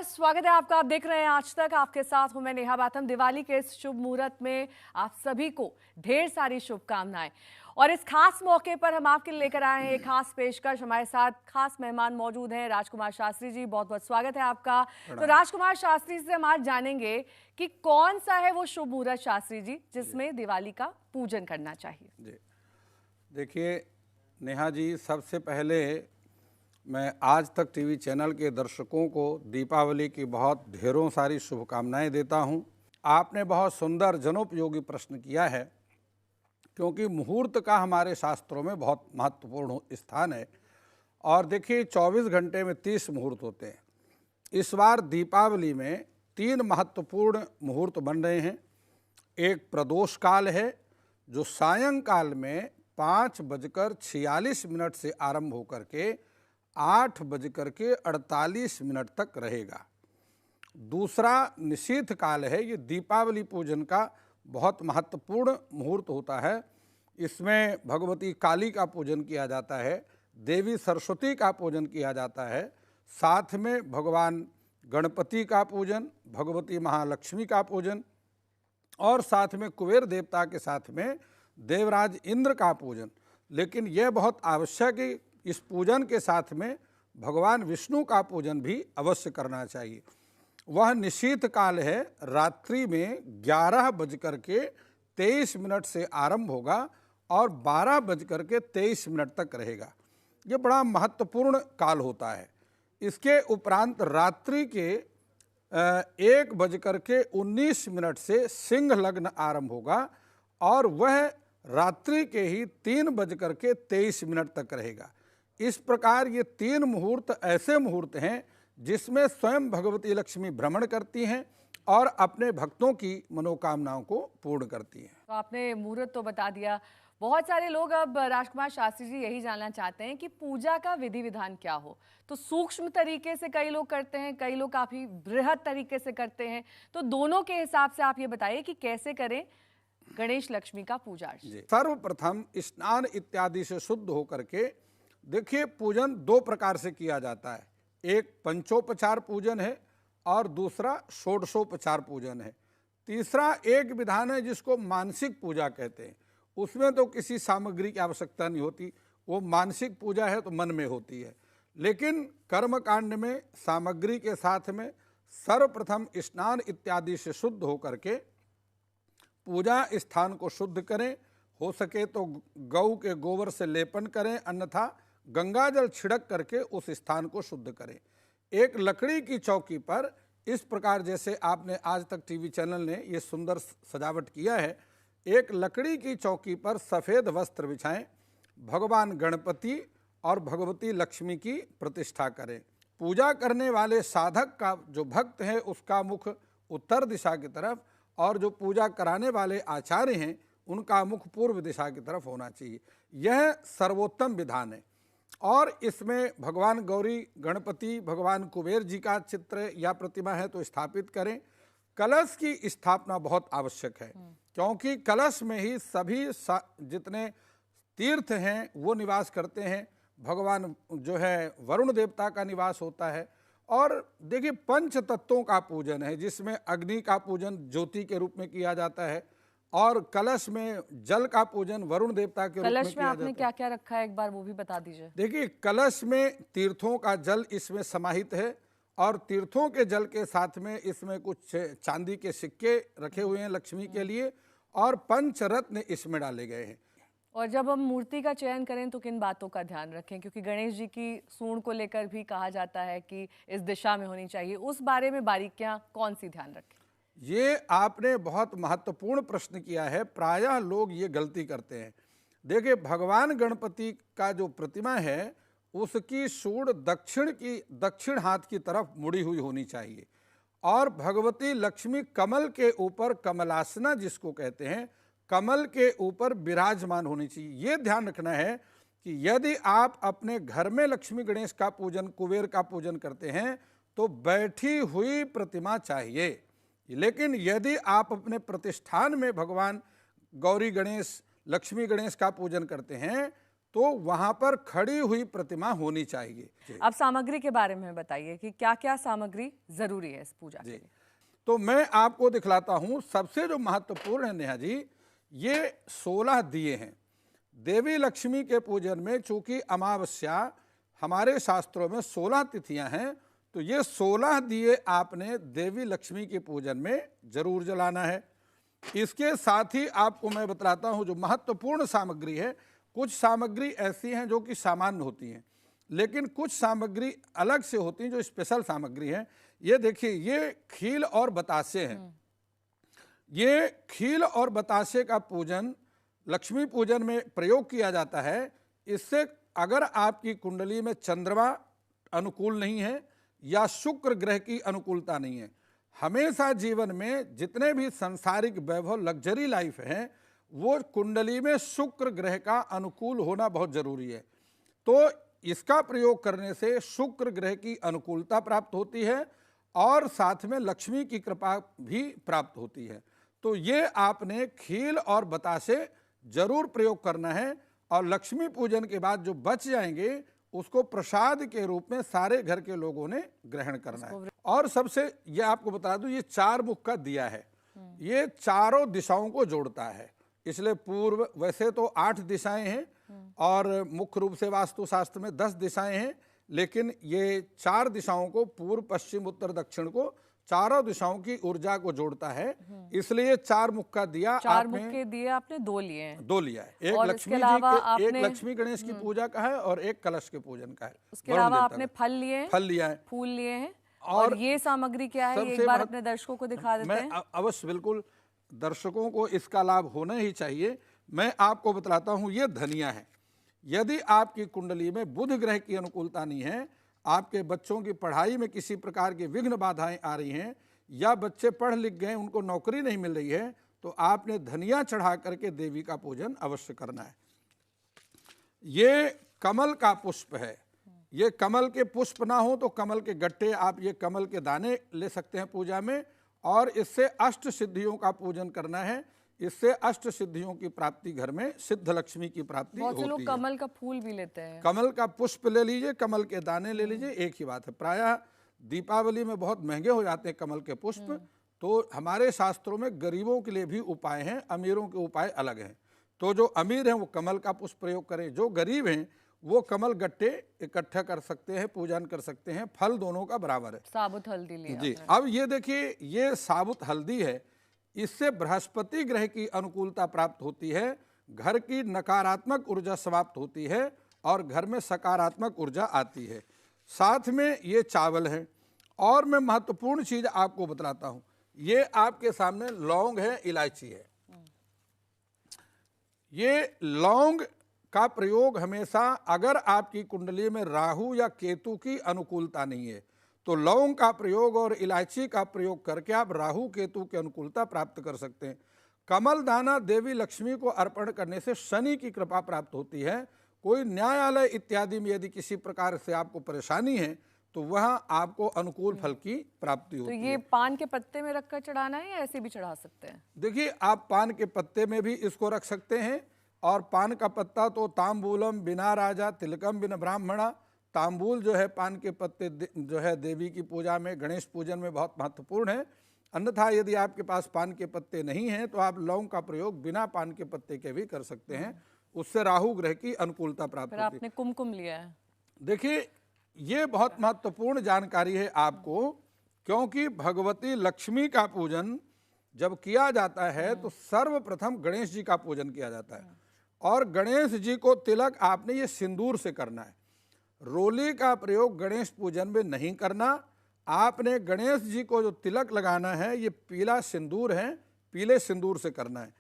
स्वागत है आपका। आप देख रहे हैं आज तक। आपके साथ हूं मैं नेहा बाथम। दिवाली के इस शुभ मुहूर्त में आप सभी को ढेर सारी शुभकामनाएं। और इस खास मौके पर हम आपके लिए लेकर आए हैं एक खास पेशकश। हमारे साथ खास मेहमान मौजूद हैं, राजकुमार शास्त्री जी। बहुत बहुत स्वागत है आपका। तो राजकुमार शास्त्री से हम आज जानेंगे कि कौन सा है वो शुभ मुहूर्त, शास्त्री जी, जिसमें दिवाली का पूजन करना चाहिए। जी देखिए नेहा जी, सबसे पहले मैं आज तक टीवी चैनल के दर्शकों को दीपावली की बहुत ढेरों सारी शुभकामनाएं देता हूं। आपने बहुत सुंदर जनोपयोगी प्रश्न किया है, क्योंकि मुहूर्त का हमारे शास्त्रों में बहुत महत्वपूर्ण स्थान है। और देखिए 24 घंटे में 30 मुहूर्त होते हैं। इस बार दीपावली में 3 महत्वपूर्ण मुहूर्त बन रहे हैं। एक प्रदोष काल है जो सायंकाल में 5:46 से आरंभ होकर के 8:48 तक रहेगा। दूसरा निशीथ काल है। ये दीपावली पूजन का बहुत महत्वपूर्ण मुहूर्त होता है। इसमें भगवती काली का पूजन किया जाता है, देवी सरस्वती का पूजन किया जाता है, साथ में भगवान गणपति का पूजन, भगवती महालक्ष्मी का पूजन और साथ में कुबेर देवता के साथ में देवराज इंद्र का पूजन। लेकिन यह बहुत आवश्यक है, इस पूजन के साथ में भगवान विष्णु का पूजन भी अवश्य करना चाहिए। वह निशीथ काल है। रात्रि में 11:23 से आरंभ होगा और 12:23 तक रहेगा। ये बड़ा महत्वपूर्ण काल होता है। इसके उपरांत रात्रि के 1:19 से सिंह लग्न आरंभ होगा और वह रात्रि के ही 3:23 तक रहेगा। इस प्रकार ये 3 मुहूर्त ऐसे मुहूर्त हैं जिसमें स्वयं भगवती लक्ष्मी भ्रमण करती हैं और अपने भक्तों की मनोकामनाओं को पूर्ण करती हैं। तो आपने मुहूर्त तो बता दिया। बहुत सारे लोग अब राजकुमार शास्त्री जी यही जानना चाहते हैं कि पूजा का विधि विधान क्या हो। तो सूक्ष्म तरीके से कई लोग करते हैं, कई लोग काफी बृहद तरीके से करते हैं। तो दोनों के हिसाब से आप ये बताइए कि कैसे करें गणेश लक्ष्मी का पूजा। सर्वप्रथम स्नान इत्यादि से शुद्ध होकर के देखिए पूजन 2 प्रकार से किया जाता है। एक पंचोपचार पूजन है और दूसरा षोडशोपचार पूजन है। तीसरा एक विधान है जिसको मानसिक पूजा कहते हैं। उसमें तो किसी सामग्री की आवश्यकता नहीं होती, वो मानसिक पूजा है तो मन में होती है। लेकिन कर्मकांड में सामग्री के साथ में सर्वप्रथम स्नान इत्यादि से शुद्ध होकर के पूजा स्थान को शुद्ध करें। हो सके तो गौ के गोबर से लेपन करें, अन्यथा गंगा जल छिड़क करके उस स्थान को शुद्ध करें। एक लकड़ी की चौकी पर इस प्रकार, जैसे आपने आज तक टीवी चैनल ने ये सुंदर सजावट किया है, एक लकड़ी की चौकी पर सफ़ेद वस्त्र बिछाएं, भगवान गणपति और भगवती लक्ष्मी की प्रतिष्ठा करें। पूजा करने वाले साधक का जो भक्त है उसका मुख उत्तर दिशा की तरफ और जो पूजा कराने वाले आचार्य हैं उनका मुख पूर्व दिशा की तरफ होना चाहिए। यह सर्वोत्तम विधान है। और इसमें भगवान गौरी गणपति, भगवान कुबेर जी का चित्र या प्रतिमा है तो स्थापित करें। कलश की स्थापना बहुत आवश्यक है, क्योंकि कलश में ही सभी जितने तीर्थ हैं वो निवास करते हैं। भगवान जो है वरुण देवता का निवास होता है। और देखिए पंच तत्वों का पूजन है, जिसमें अग्नि का पूजन ज्योति के रूप में किया जाता है और कलश में जल का पूजन वरुण देवता के रूप में किया जाता है। कलश में आपने क्या क्या रखा है, एक बार वो भी बता दीजिए। देखिए कलश में तीर्थों का जल इसमें समाहित है और तीर्थों के जल के साथ में इसमें कुछ चांदी के सिक्के रखे हुए हैं लक्ष्मी के लिए और पंचरत्न इसमें डाले गए हैं। और जब हम मूर्ति का चयन करें तो किन बातों का ध्यान रखें, क्योंकि गणेश जी की सूंड को लेकर भी कहा जाता है कि इस दिशा में होनी चाहिए, उस बारे में बारीकियां कौन सी ध्यान रखें? ये आपने बहुत महत्वपूर्ण प्रश्न किया है। प्रायः लोग ये गलती करते हैं। देखिए भगवान गणपति का जो प्रतिमा है उसकी सूंड दक्षिण हाथ की तरफ मुड़ी हुई होनी चाहिए और भगवती लक्ष्मी कमल के ऊपर, कमलासना जिसको कहते हैं, कमल के ऊपर विराजमान होनी चाहिए। ये ध्यान रखना है कि यदि आप अपने घर में लक्ष्मी गणेश का पूजन, कुबेर का पूजन करते हैं तो बैठी हुई प्रतिमा चाहिए। लेकिन यदि आप अपने प्रतिष्ठान में भगवान गौरी गणेश, लक्ष्मी गणेश का पूजन करते हैं तो वहां पर खड़ी हुई प्रतिमा होनी चाहिए। अब सामग्री के बारे में बताइए कि क्या क्या सामग्री जरूरी है इस पूजा के लिए। तो मैं आपको दिखलाता हूं, सबसे जो महत्वपूर्ण है नेहा जी, ये 16 दिए हैं। देवी लक्ष्मी के पूजन में चूंकि अमावस्या हमारे शास्त्रों में 16 तिथियां हैं, तो ये 16 दिए आपने देवी लक्ष्मी के पूजन में जरूर जलाना है। इसके साथ ही आपको मैं बतलाता हूं जो महत्वपूर्ण सामग्री है। कुछ सामग्री ऐसी हैं जो कि सामान्य होती हैं, लेकिन कुछ सामग्री अलग से होती हैं जो स्पेशल सामग्री है। ये देखिए, ये खील और बतासे हैं। ये खील और बतासे का पूजन लक्ष्मी पूजन में प्रयोग किया जाता है। इससे अगर आपकी कुंडली में चंद्रमा अनुकूल नहीं है या शुक्र ग्रह की अनुकूलता नहीं है, हमेशा जीवन में जितने भी सांसारिक वैभव लग्जरी लाइफ है, वो कुंडली में शुक्र ग्रह का अनुकूल होना बहुत जरूरी है। तो इसका प्रयोग करने से शुक्र ग्रह की अनुकूलता प्राप्त होती है और साथ में लक्ष्मी की कृपा भी प्राप्त होती है। तो ये आपने खील और बतासे जरूर प्रयोग करना है, और लक्ष्मी पूजन के बाद जो बच जाएंगे उसको प्रसाद के रूप में सारे घर के लोगों ने ग्रहण करना है। और सबसे ये आपको बता दूं, ये 4 मुख का दिया है, ये चारों दिशाओं को जोड़ता है। इसलिए पूर्व, वैसे तो 8 दिशाएं हैं और मुख्य रूप से वास्तुशास्त्र में 10 दिशाएं हैं, लेकिन ये 4 दिशाओं को, पूर्व पश्चिम उत्तर दक्षिण को, चारों दिशाओं की ऊर्जा को जोड़ता है। इसलिए 4 मुख का दिया, 4 मुख के दिए आपने 2 लिए हैं। 2 लिया है। एक लक्ष्मी जी के, एक लक्ष्मी गणेश की पूजा का है और एक कलश के पूजन का है। उसके अलावा आपने फल लिए हैं, फल लिया है, फूल लिए हैं। और ये सामग्री क्या है, एक बार अपने दर्शकों को दिखा देते हैं। मैं अवश्य, बिल्कुल, दर्शकों को इसका लाभ होना ही चाहिए। मैं आपको बतलाता हूं, ये धनिया है। यदि आपकी कुंडली में बुध ग्रह की अनुकूलता नहीं है, आपके बच्चों की पढ़ाई में किसी प्रकार की विघ्न बाधाएं आ रही हैं, या बच्चे पढ़ लिख गए उनको नौकरी नहीं मिल रही है, तो आपने धनिया चढ़ा करके देवी का पूजन अवश्य करना है। ये कमल का पुष्प है। ये कमल के पुष्प ना हो तो कमल के गट्टे, आप ये कमल के दाने ले सकते हैं पूजा में, और इससे अष्ट सिद्धियों का पूजन करना है। इससे अष्ट सिद्धियों की प्राप्ति, घर में सिद्ध लक्ष्मी की प्राप्ति होती है। बहुत से लोग कमल का फूल भी लेते हैं। कमल का पुष्प ले लीजिए, कमल के दाने ले लीजिए, एक ही बात है। प्रायः दीपावली में बहुत महंगे हो जाते हैं कमल के पुष्प, तो हमारे शास्त्रों में गरीबों के लिए भी उपाय हैं, अमीरों के उपाय अलग हैं। तो जो अमीर हैं वो कमल का पुष्प प्रयोग करें, जो गरीब हैं वो कमल गट्टे इकट्ठा कर सकते हैं, पूजन कर सकते हैं। फल दोनों का बराबर है। साबुत हल्दी लिया जी। अब ये देखिए, ये साबुत हल्दी है। इससे बृहस्पति ग्रह की अनुकूलता प्राप्त होती है, घर की नकारात्मक ऊर्जा समाप्त होती है और घर में सकारात्मक ऊर्जा आती है। साथ में ये चावल है। और मैं महत्वपूर्ण चीज आपको बतलाता हूं, ये आपके सामने लौंग है, इलायची है। ये लौंग का प्रयोग हमेशा, अगर आपकी कुंडली में राहु या केतु की अनुकूलता नहीं है, तो लौंग का प्रयोग और इलायची का प्रयोग करके आप राहु केतु की अनुकूलता प्राप्त कर सकते हैं। कमल दाना देवी लक्ष्मी को अर्पण करने से शनि की कृपा प्राप्त होती है। कोई न्यायालय इत्यादि में यदि किसी प्रकार से आपको परेशानी है, तो वहां आपको अनुकूल फल की प्राप्ति होती है। तो ये पान के पत्ते में रखकर चढ़ाना है या ऐसे भी चढ़ा सकते हैं? देखिए, आप पान के पत्ते में भी इसको रख सकते हैं, और पान का पत्ता तो तांबूलम बिना राजा तिलकम बिना ब्राह्मणा, तांबूल जो है, पान के पत्ते जो है देवी की पूजा में, गणेश पूजन में बहुत महत्वपूर्ण है। अन्यथा यदि आपके पास पान के पत्ते नहीं हैं तो आप लौंग का प्रयोग बिना पान के पत्ते के भी कर सकते हैं। उससे राहु ग्रह की अनुकूलता प्राप्त होती है। आपने कुमकुम लिया है। देखिए, ये बहुत महत्वपूर्ण जानकारी है आपको, क्योंकि भगवती लक्ष्मी का पूजन जब किया जाता है तो सर्वप्रथम गणेश जी का पूजन किया जाता है। और गणेश जी को तिलक आपने ये सिंदूर से करना है। रोली का प्रयोग गणेश पूजन में नहीं करना। आपने गणेश जी को जो तिलक लगाना है, ये पीला सिंदूर है, पीले सिंदूर से करना है।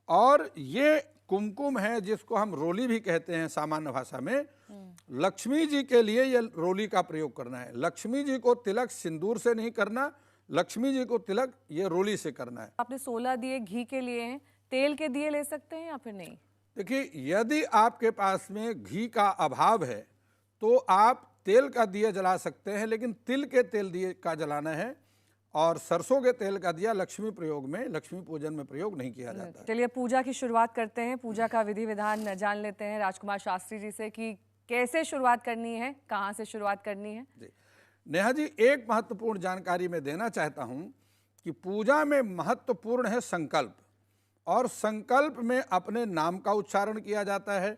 और ये कुमकुम है, जिसको हम रोली भी कहते हैं सामान्य भाषा में। लक्ष्मी जी के लिए ये रोली का प्रयोग करना है। लक्ष्मी जी को तिलक सिंदूर से नहीं करना, लक्ष्मी जी को तिलक ये रोली से करना है। आपने 16 दिए घी के लिए हैं, तेल के दिए ले सकते हैं या फिर नहीं? देखिए, यदि आपके पास में घी का अभाव है तो आप तेल का दिया जला सकते हैं, लेकिन तिल के तेल दिए का जलाना है। और सरसों के तेल का दिया लक्ष्मी प्रयोग में, लक्ष्मी पूजन में प्रयोग नहीं किया जाता है। चलिए पूजा की शुरुआत करते हैं, पूजा का विधि विधान जान लेते हैं राजकुमार शास्त्री जी से कि कैसे शुरुआत करनी है, कहाँ से शुरुआत करनी है। जी नेहा जी, एक महत्वपूर्ण जानकारी मैं देना चाहता हूं कि पूजा में महत्वपूर्ण है संकल्प, और संकल्प में अपने नाम का उच्चारण किया जाता है।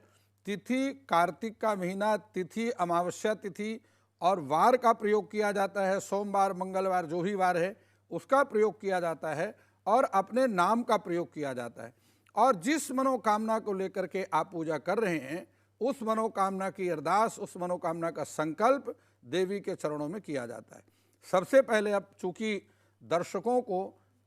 तिथि कार्तिक का महीना, तिथि अमावस्या तिथि और वार का प्रयोग किया जाता है। सोमवार, मंगलवार, जो भी वार है उसका प्रयोग किया जाता है और अपने नाम का प्रयोग किया जाता है। और जिस मनोकामना को लेकर के आप पूजा कर रहे हैं, उस मनोकामना की अरदास, उस मनोकामना का संकल्प देवी के चरणों में किया जाता है। सबसे पहले अब चूंकि दर्शकों को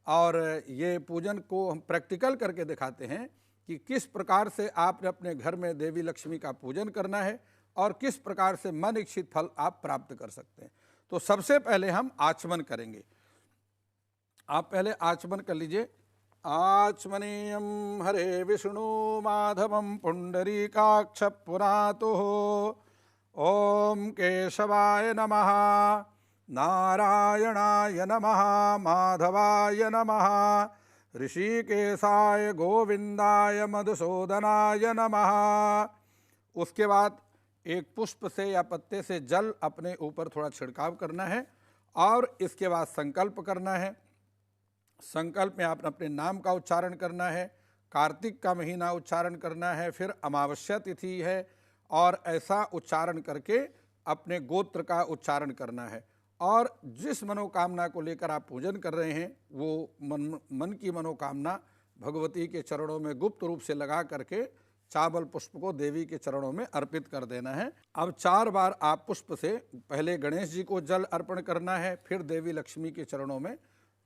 और ये पूजन को हम प्रैक्टिकल करके दिखाते हैं कि किस प्रकार से आपने अपने घर में देवी लक्ष्मी का पूजन करना है और किस प्रकार से मन इच्छित फल आप प्राप्त कर सकते हैं। तो सबसे पहले हम आचमन करेंगे। आप पहले आचमन कर लीजिए। आचमनीयम हरे विष्णु माधवम पुंडरीकाक्ष पुरातुः। ओम केशवाय नमः, नारायणाय नमः, माधवाय नमः, ऋषिकेशाय गोविंदाय मधुसूदनाय नमः। उसके बाद एक पुष्प से या पत्ते से जल अपने ऊपर थोड़ा छिड़काव करना है और इसके बाद संकल्प करना है। संकल्प में आपने अपने नाम का उच्चारण करना है, कार्तिक का महीना उच्चारण करना है, फिर अमावस्या तिथि है और ऐसा उच्चारण करके अपने गोत्र का उच्चारण करना है। और जिस मनोकामना को लेकर आप पूजन कर रहे हैं वो मन की मनोकामना भगवती के चरणों में गुप्त रूप से लगा करके चावल पुष्प को देवी के चरणों में अर्पित कर देना है। अब 4 बार आप पुष्प से पहले गणेश जी को जल अर्पण करना है, फिर देवी लक्ष्मी के चरणों में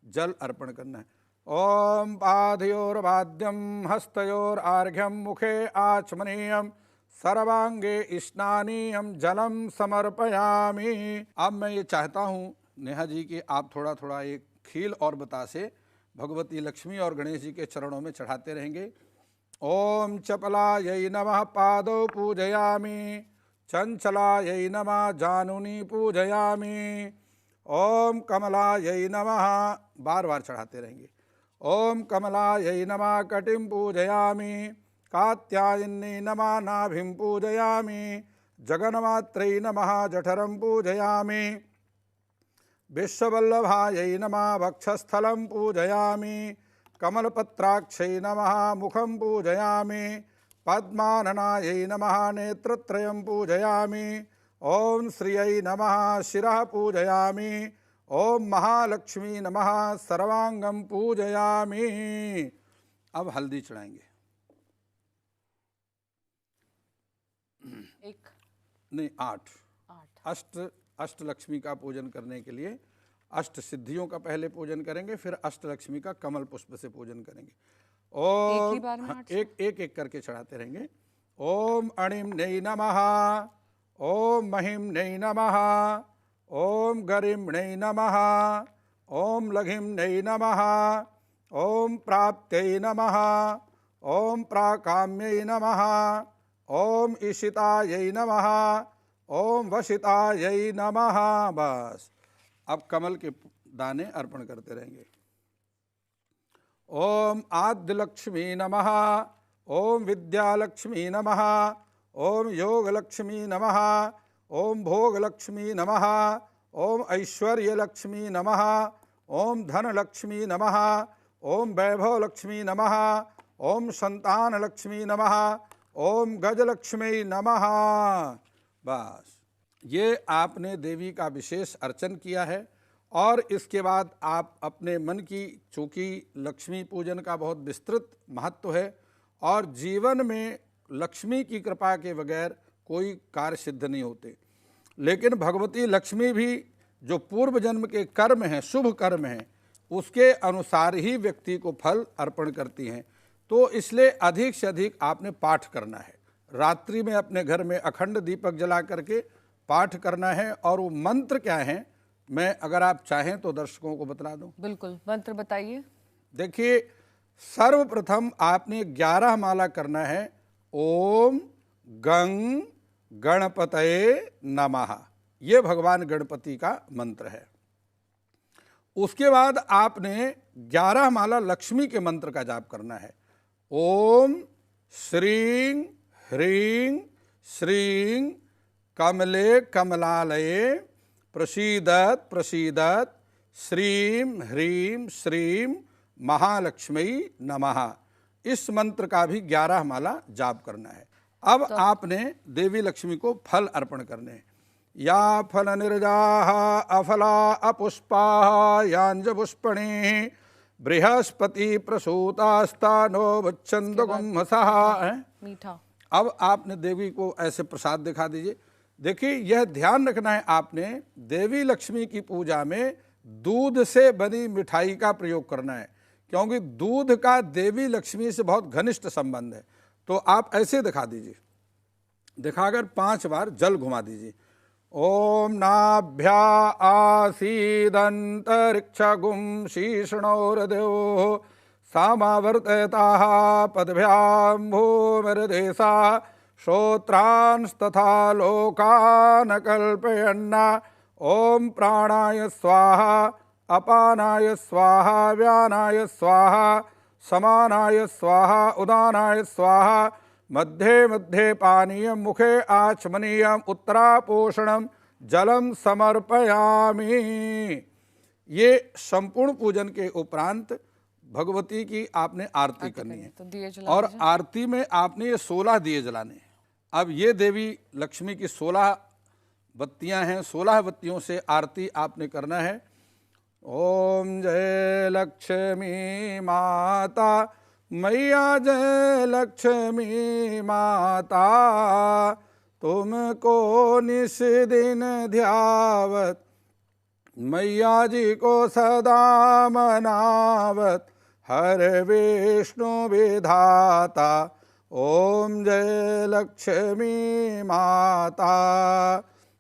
जल अर्पण करना है। ओम पादयोर्वाद्यम हस्तयोर आर्घ्यम मुखे आचमनीयम सर्वांगे स्नानीयम जलम समर्पयामि। अब मैं ये चाहता हूँ नेहा जी कि आप थोड़ा थोड़ा एक खील और बतासे भगवती लक्ष्मी और गणेश जी के चरणों में चढ़ाते रहेंगे। ओम चपलायै नमः पादौ पूजयामि, चंचलायै नमः जानुनी पूजयामि, ओम कमलायै नमः, बार बार चढ़ाते रहेंगे। ओम कमलायै नमः कटिं पूजयामि, कात्यायनी नमः नाभिं पूजयामि, जगन्मात्रै नमः जठरं पूजयामि, विश्ववल्लभायै नमः वक्षस्थलं पूजयामि, कमलपत्राक्षै नमः मुखं पूजयामि, पद्माननायै नमः नेत्रत्रयं पूजयामि, ओम श्रियै नमः शिरः पूजयामि, ओम महालक्ष्मी नमः सर्वांगं पूजयामि। अब हल्दी चढ़ाएंगे। एक नहीं 8 अष्ट लक्ष्मी का पूजन करने के लिए अष्ट सिद्धियों का पहले पूजन करेंगे, फिर अष्ट लक्ष्मी का कमल पुष्प से पूजन करेंगे। एक ही बार में ओम एक करके चढ़ाते रहेंगे। ओम अणिम नई नमः, ओम महिम नई नमः, ओम गरिम नई नमः, ओम लघिम नई नमः, ओम प्राप्त्यै नमः, ओम प्राकाम्यै नमः, ओम ईशितायै नमः, ओम वशितायै नमः। बस अब कमल के दाने अर्पण करते रहेंगे। ओम आद्यलक्ष्मी नमः, ओम विद्यालक्ष्मी नमः, ओम योगलक्ष्मी नमः, ओम भोगलक्ष्मी नमः, ओम ऐश्वर्यलक्ष्मी नमः, ओम धनलक्ष्मी नमः, ओम वैभवलक्ष्मी नमः, ओम संतानलक्ष्मी नमः, ओम गजलक्ष्मी नमः। बस ये आपने देवी का विशेष अर्चन किया है। और इसके बाद आप अपने मन की, चूँकि लक्ष्मी पूजन का बहुत विस्तृत महत्व है और जीवन में लक्ष्मी की कृपा के बगैर कोई कार्य सिद्ध नहीं होते, लेकिन भगवती लक्ष्मी भी जो पूर्व जन्म के कर्म हैं, शुभ कर्म हैं, उसके अनुसार ही व्यक्ति को फल अर्पण करती हैं। तो इसलिए अधिक से अधिक आपने पाठ करना है। रात्रि में अपने घर में अखंड दीपक जला करके पाठ करना है। और वो मंत्र क्या है, मैं अगर आप चाहें तो दर्शकों को बता दूं। बिल्कुल, मंत्र बताइए। देखिए, सर्वप्रथम आपने 11 माला करना है। ओम गंग गणपतये नमः, ये भगवान गणपति का मंत्र है। उसके बाद आपने 11 माला लक्ष्मी के मंत्र का जाप करना है। ओम श्रीं ह्रीं श्रीं कमले कमलालये प्रसीदत प्रसीदत श्रीं ह्रीं श्रीं महालक्ष्मी नमः। इस मंत्र का भी 11 माला जाप करना है। अब आपने देवी लक्ष्मी को फल अर्पण करने हैं। या फल निर्जाः अफला अपुष्पाः यांज पुष्पणे बृहस्पति प्रसूतास्तानो वच्छन्द गुम्हसः। मीठा। अब आपने देवी को ऐसे प्रसाद दिखा दीजिए। देखिए, यह ध्यान रखना है आपने, देवी लक्ष्मी की पूजा में दूध से बनी मिठाई का प्रयोग करना है, क्योंकि दूध का देवी लक्ष्मी से बहुत घनिष्ठ संबंध है। तो आप ऐसे दिखा दीजिए, दिखाकर 5 बार जल घुमा दीजिए। ओम नाभ्या आसीदंतरिक्षगुं शीर्षणोरद्योः सामावर्तयताः पदभ्यां भूमिर्देशा श्रोत्रांस्तथा लोकान् कल्पयन्ना। ओम प्राणाय स्वाहा अपानाय स्वाहा व्यानाय स्वाहा समानाय स्वाहा उदानाय स्वाहा मध्ये मध्ये पानीयं मुखे आचमनीयम् उत्तरापोषणं जलम समर्पयामि। ये संपूर्ण पूजन के उपरांत भगवती की आपने आरती करनी है। तो दिए और आरती में आपने ये 16 दिए जलाने हैं। अब ये देवी लक्ष्मी की 16 बत्तियां हैं, 16 बत्तियों से आरती आपने करना है। ओम जय लक्ष्मी माता मैया जय लक्ष्मी माता, तुमको निस दिन ध्यावत मैया जी को सदा मनावत हर विष्णु विधाता। ओम जय लक्ष्मी माता।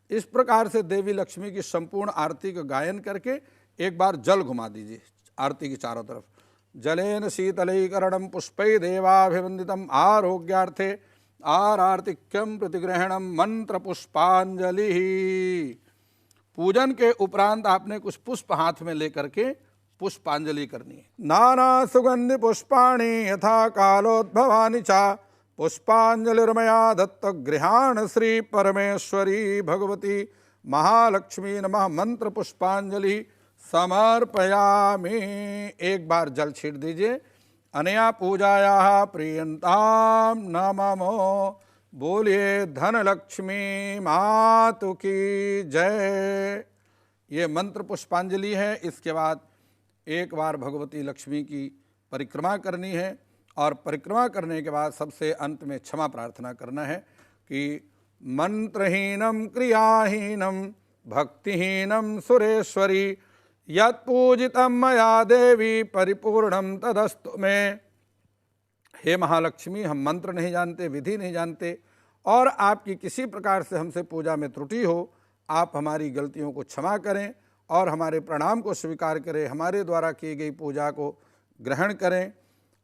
इस प्रकार से देवी लक्ष्मी की संपूर्ण आरती का गायन करके एक बार जल घुमा दीजिए आरती की चारों तरफ। जलेन शीतलीकरणं पुष्पै देवाभिवंदितम् आरोग्यार्थे आरार्तिक्यम प्रतिग्रहणम मंत्र पुष्पांजलि। पूजन के उपरांत आपने कुछ पुष्प हाथ में लेकर के पुष्पांजलि करनी है। नाना सुगंधि पुष्पाणि यथा कालोद्भवानि च पुष्पांजलिर्मया दत्त गृहाण श्री परमेश्वरी भगवती महालक्ष्मी नमः। मंत्र पुष्पांजलि समर्पयामि। एक बार जल छीट दीजिए। अनया पूजायाः प्रियंताम नमो। बोलिए धनलक्ष्मी मातु की जय। ये मंत्र पुष्पांजलि है। इसके बाद एक बार भगवती लक्ष्मी की परिक्रमा करनी है और परिक्रमा करने के बाद सबसे अंत में क्षमा प्रार्थना करना है कि मंत्रहीनम क्रियाहीनम भक्तिहीनम सुरेश्वरी यत्पूजितम मया देवी परिपूर्णम तदस्तु में। हे महालक्ष्मी, हम मंत्र नहीं जानते, विधि नहीं जानते और आपकी किसी प्रकार से हमसे पूजा में त्रुटि हो, आप हमारी गलतियों को क्षमा करें और हमारे प्रणाम को स्वीकार करें, हमारे द्वारा की गई पूजा को ग्रहण करें।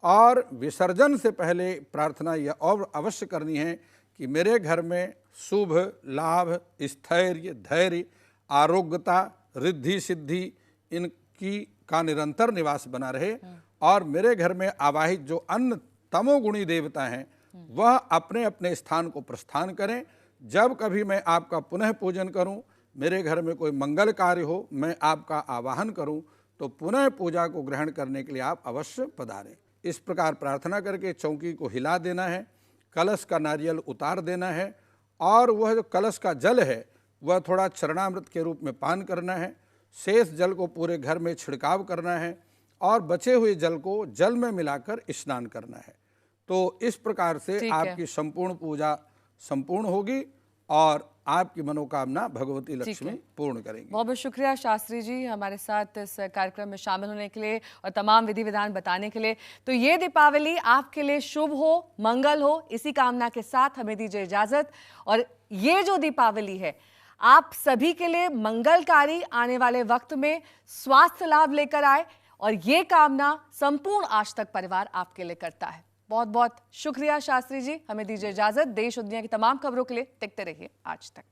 और विसर्जन से पहले प्रार्थना यह और अवश्य करनी है कि मेरे घर में शुभ लाभ स्थैर्य धैर्य आरोग्यता रिद्धि सिद्धि इनकी का निरंतर निवास बना रहे और मेरे घर में आवाहित जो अन्य तमोगुणी देवता हैं वह अपने अपने स्थान को प्रस्थान करें। जब कभी मैं आपका पुनः पूजन करूं, मेरे घर में कोई मंगल कार्य हो, मैं आपका आवाहन करूं, तो पुनः पूजा को ग्रहण करने के लिए आप अवश्य पधारें। इस प्रकार प्रार्थना करके चौकी को हिला देना है, कलश का नारियल उतार देना है और वह जो कलश का जल है वह थोड़ा चरणामृत के रूप में पान करना है। शेष जल को पूरे घर में छिड़काव करना है और बचे हुए जल को जल में मिलाकर स्नान करना है। तो इस प्रकार से आपकी संपूर्ण पूजा संपूर्ण होगी और आपकी मनोकामना भगवती लक्ष्मी पूर्ण करेंगी। बहुत बहुत शुक्रिया शास्त्री जी हमारे साथ इस कार्यक्रम में शामिल होने के लिए और तमाम विधि विधान बताने के लिए। तो ये दीपावली आपके लिए शुभ हो, मंगल हो, इसी कामना के साथ हमें दीजिए इजाजत। और ये जो दीपावली है आप सभी के लिए मंगलकारी आने वाले वक्त में स्वास्थ्य लाभ लेकर आए और ये कामना संपूर्ण आज तक परिवार आपके लिए करता है। बहुत बहुत शुक्रिया शास्त्री जी, हमें दीजिए इजाजत। देश और दुनिया की तमाम खबरों के लिए देखते रहिए आज तक।